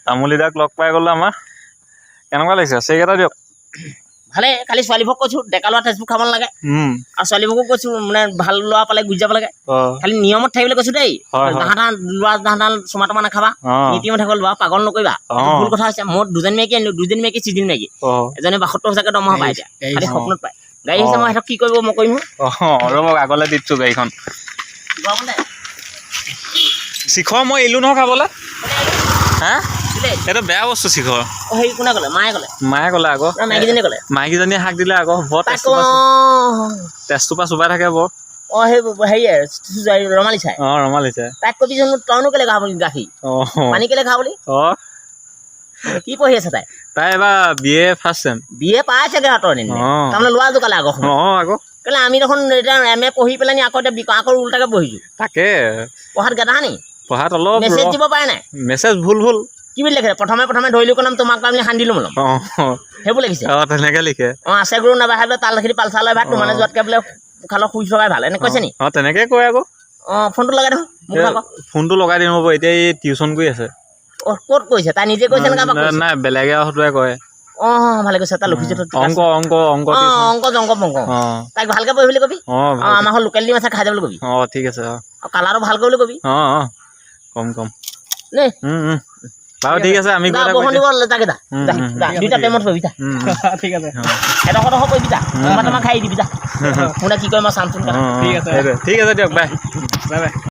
তামুলিদাক লগ পাই গ'লো আমাৰ কেনেকুৱা লাগিছে চেক এটা দিয়ক ভালে খালি ছোৱালীবোৰক কৈছো ডেকা ল'ৰা তেজবোৰ খাব নালাগে আৰু ছোৱালীবোৰকো কৈছো মানে ভাল ল'ৰা পালে গুচি যাব লাগে খালি নিয়মত থাকিবলৈ কৈছো দেই তাহাঁতৰ ল'ৰা তাহাঁতৰ চুমা টমা নাখাবা নীতিমত থাকিব ল'ৰা পাগল নকৰিবা ভুল কথা হৈছে মই দুজনী মাইকী আনিলো দুজনী মাইকী চিজিল মাইকী এজনে 72 হাজাৰকে দৰমহা পায় এতিয়া খালি সপোনত পায় গাড়ী হৈছে মই সিহঁতক কি কৰিব মই কৰিম ৰ'ব আগলৈ দিছো গাড়ীখন শিখৰ মই এৰিলো নহয় খাবলৈ হা এইটো বেয়া বস্তু শিখৰ হেৰি কোনে ক'লে মায়ে ক'লে আকৌ মাইকীজনীয়ে ক'লে মাইকীজনীয়ে শাক দিলে আকৌ বৰ তেজটোৰ পৰা চুবাই থাকে বৰ সেই হেৰি ৰমালি চাই ৰমালি চাই তাক কবিচোন তইনো কেলে খাব গাখীৰ পানী কেলে খা বুলি কি পঢ়ি আছে তাই এবাৰ BA ফাৰ্ষ্ট চেম BA পাইছেগে হাতৰ দিন তাৰমানে লোৱা জোকালে আকৌ কেলে আমি দেখোন এতিয়া MA পঢ়ি পেলাই আকৌ এতিয়া আকৌ উল্টাকে পঢ়িছো তাকে পঢ়াত গেধা নি পঢ়াত অলপ মেছেজ দিব পাৰে নাই মেছেজ ভুল কি বুলি লিখে প্ৰথমে ধৰিলো নাম তোমাক আমি সান্দিলো মলম সেইবোৰ লিখিছে তেনেকে লিখে আছে গুৰু নাবাহে বোলে তাল লিখি পালচা লয় ভাত তোমালে যোৱাতকে বোলে খালৰ শুই থকাই ভাল এনে কৈছে নি তেনেকে কয় আকৌ ফোনটো লগাই দেখোন ফোনটো লগাই দিম হ'ব এতিয়া এই টিউচন কৰি আছে ক'ত কৈছে তাই নিজে কৈছে নাই বেলেগে হতুৱাই কয় ভালে কৈছে তাই লিখিছে অংক তাইক ভালকে পঢ়ি বুলি কবি আমাৰ ঘৰ লোকেল ডিম আছে খাই যাবলৈ কবি ঠিক আছে কালাৰো ভালকৈ বুলি কবি কম দেই বাৰু ঠিক আছে আমি দুইটা টাইমত কৰিবি ঠিক আছে এডোখৰ কৰিবি তোমাক খাই দিবি মোনে কি কয় মই চাম চোন ঠিক আছে দিয়ক বাই